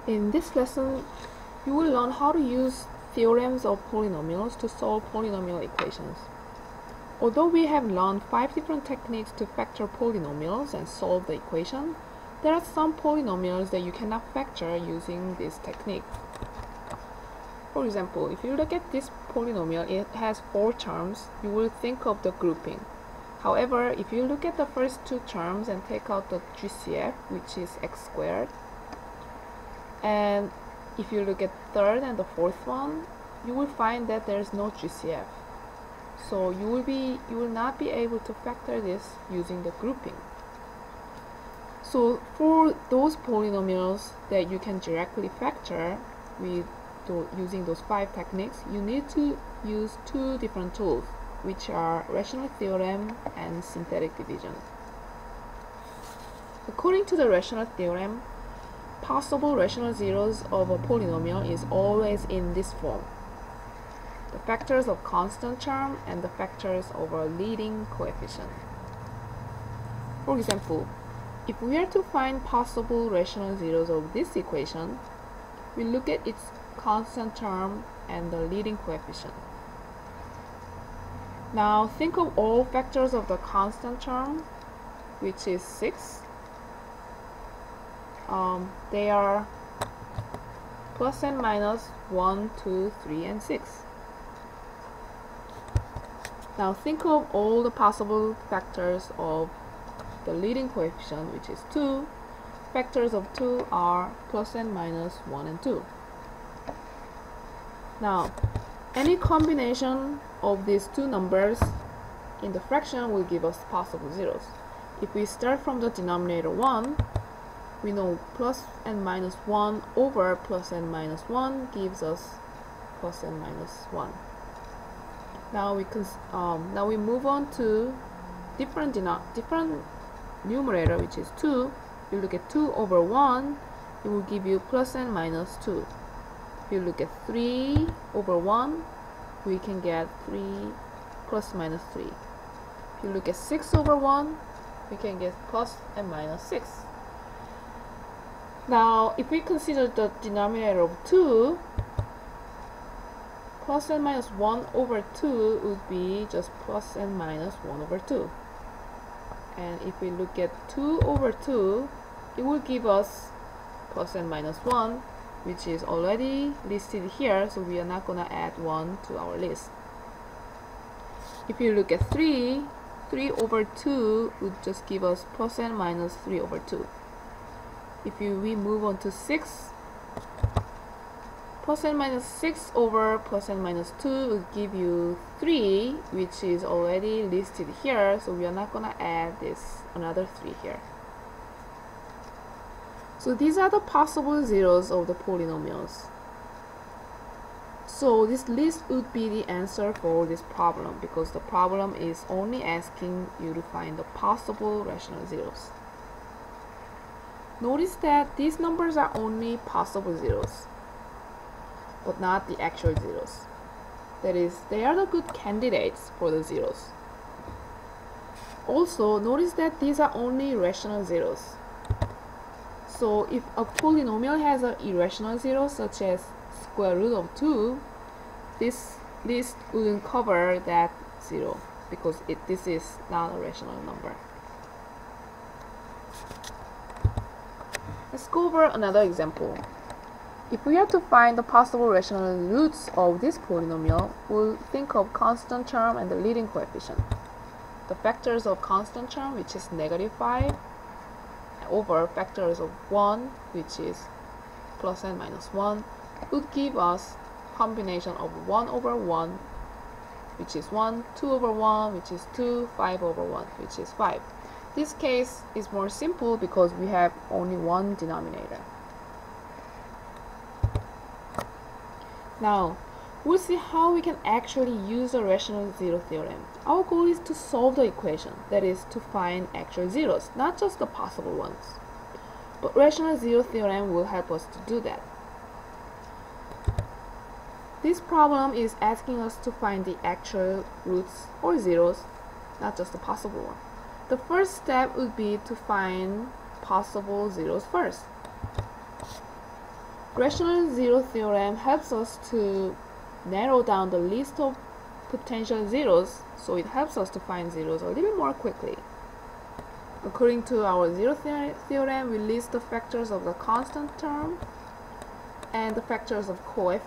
In this lesson, you will learn how to use theorems of polynomials to solve polynomial equations. Although we have learned 5 different techniques to factor polynomials and solve the equation, there are some polynomials that you cannot factor using this technique. For example, if you look at this polynomial, it has 4 terms, you will think of the grouping. However, if you look at the first 2 terms and take out the GCF, which is x squared, and if you look at third and the fourth one, you will find that there is no GCF. So you will not be able to factor this using the grouping. So for those polynomials that you can directly factor with using those 5 techniques, you need to use 2 different tools, which are rational theorem and synthetic division. According to the rational theorem, possible rational zeros of a polynomial is always in this form: the factors of constant term and the factors of a leading coefficient. For example, if we are to find possible rational zeros of this equation, we look at its constant term and the leading coefficient. Now think of all factors of the constant term, which is 6. They are plus and minus 1, 2, 3, and 6. Now think of all the possible factors of the leading coefficient, which is 2. Factors of 2 are plus and minus 1 and 2. Now, any combination of these 2 numbers in the fraction will give us possible zeros. If we start from the denominator 1, we know plus and minus 1 over plus and minus 1 gives us plus and minus 1. Now we move on to different numerator, which is 2. If you look at 2 over 1, it will give you plus and minus 2. If you look at 3 over 1, we can get 3 plus minus 3. If you look at 6 over 1, we can get plus and minus 6. Now, if we consider the denominator of 2, plus and minus 1 over 2 would be just plus and minus 1 over 2. And if we look at 2 over 2, it will give us plus and minus 1, which is already listed here, so we are not going to add 1 to our list. If you look at 3 over 2 would just give us plus and minus 3 over 2. If we move on to 6, plus and minus 6 over plus and minus 2 will give you 3, which is already listed here, so we are not going to add another 3 here. So these are the possible zeros of the polynomials. So this list would be the answer for this problem, because the problem is only asking you to find the possible rational zeros. Notice that these numbers are only possible zeros, but not the actual zeros. That is, they are the good candidates for the zeros. Also, notice that these are only rational zeros. So if a polynomial has an irrational zero, such as square root of 2, this list wouldn't cover that zero, because this is not a rational number. Let's go over another example. If we are to find the possible rational roots of this polynomial, we'll think of constant term and the leading coefficient. The factors of constant term, which is negative 5, over factors of 1, which is plus and minus 1, would give us combination of 1 over 1, which is 1, 2 over 1, which is 2, 5 over 1, which is 5. This case is more simple because we have only one denominator. Now, we'll see how we can actually use the rational zero theorem. Our goal is to solve the equation, that is, to find actual zeros, not just the possible ones. But rational zero theorem will help us to do that. This problem is asking us to find the actual roots or zeros, not just the possible one. The first step would be to find possible zeros first. Rational zero theorem helps us to narrow down the list of potential zeros, so it helps us to find zeros a little more quickly. According to our zero theorem, we list the factors of the constant term and the factors of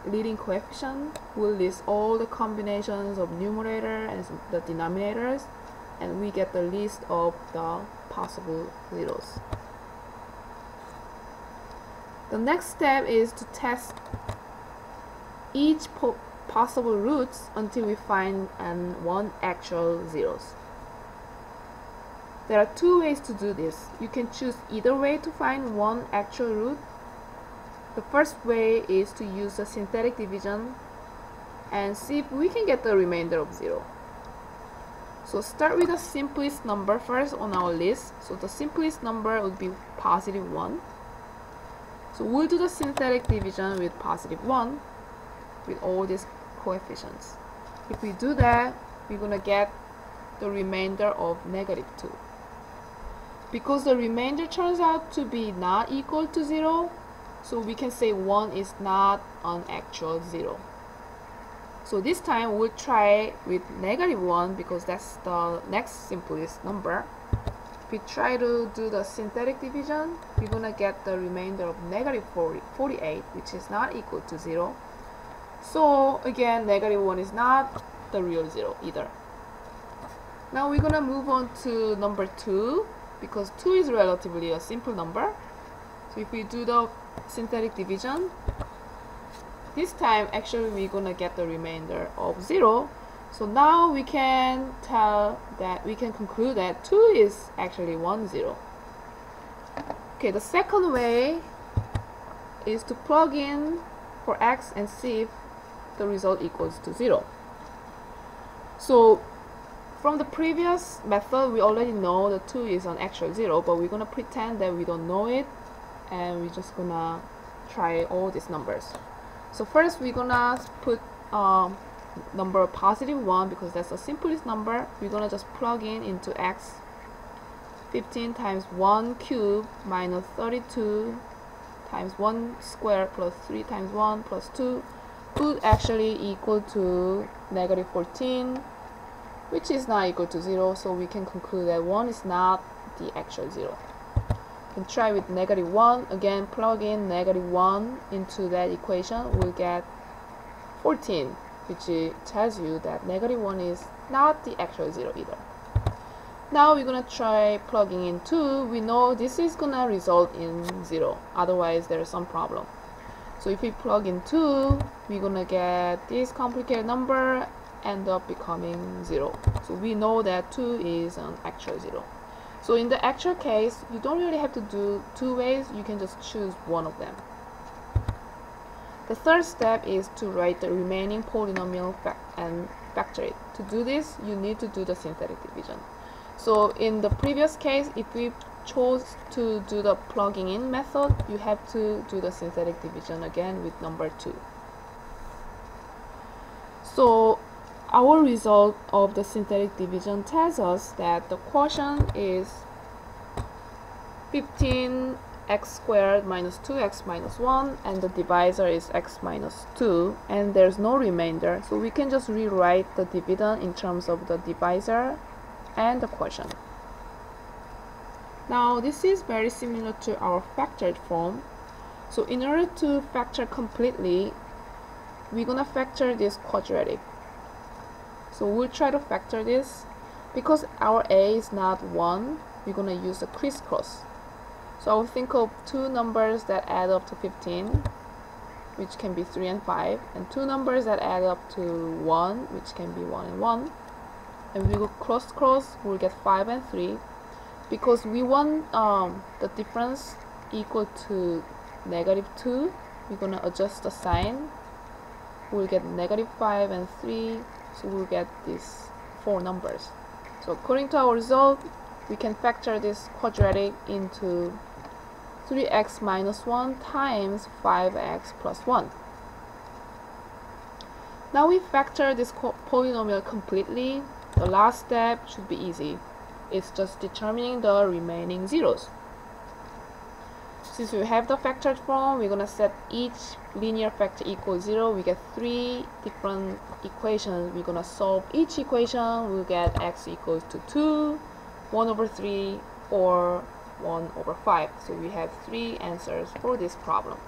leading coefficient. We'll list all the combinations of numerator and the denominators, and we get the list of the possible zeros. The next step is to test each possible roots until we find one actual zeros. There are two ways to do this. You can choose either way to find one actual root. The first way is to use the synthetic division and see if we can get the remainder of 0. So start with the simplest number first on our list. So the simplest number would be positive 1. So we'll do the synthetic division with positive 1 with all these coefficients. If we do that, we're going to get the remainder of negative 2. Because the remainder turns out to be not equal to 0, so we can say 1 is not an actual 0. So this time we'll try with negative 1 because that's the next simplest number. If we try to do the synthetic division, we're going to get the remainder of negative 48, which is not equal to 0. So again, negative 1 is not the real 0 either. Now we're going to move on to number 2, because 2 is relatively a simple number. So if we do the synthetic division, this time actually we're going to get the remainder of 0. So now we can conclude that 2 is actually 1, 0. Okay, the second way is to plug in for x and see if the result equals to 0. So from the previous method, we already know that 2 is an actual 0, but we're going to pretend that we don't know it, and we're just going to try all these numbers. So first we're going to put number positive 1 because that's the simplest number. We're going to just plug in into x. 15 times 1 cubed minus 32 times 1 squared plus 3 times 1 plus 2 would actually equal to negative 14, which is not equal to 0, so we can conclude that 1 is not the actual 0. We can try with negative 1. Again, plug in negative 1 into that equation. We'll get 14, which tells you that negative 1 is not the actual 0 either. Now we're going to try plugging in 2. We know this is going to result in 0, otherwise there's some problem. So if we plug in 2, we're going to get this complicated number end up becoming 0. So we know that 2 is an actual 0. So in the actual case, you don't really have to do two ways, you can just choose one of them. The third step is to write the remaining polynomial and factor it. To do this, you need to do the synthetic division. So in the previous case, if we chose to do the plugging in method, you have to do the synthetic division again with number 2. So our result of the synthetic division tells us that the quotient is 15x squared minus 2x minus 1, and the divisor is x minus 2, and there's no remainder, so we can just rewrite the dividend in terms of the divisor and the quotient. Now this is very similar to our factored form. So in order to factor completely, we're gonna factor this quadratic. So we'll try to factor this. Because our a is not 1, we're gonna use a crisscross. So I will think of two numbers that add up to 15, which can be 3 and 5, and two numbers that add up to 1, which can be 1 and 1. And we will cross, we'll get 5 and 3. Because we want the difference equal to negative 2, we're going to adjust the sign. We'll get negative 5 and 3, so we'll get these 4 numbers. So according to our result, we can factor this quadratic into 3x minus 1 times 5x plus 1. Now we factor this polynomial completely. The last step should be easy. It's just determining the remaining zeros. Since we have the factored form, we're gonna set each linear factor equals 0. We get 3 different equations. We're gonna solve each equation. We'll get x equals to 2, 1 over 3, or 1 over 5. So we have 3 answers for this problem.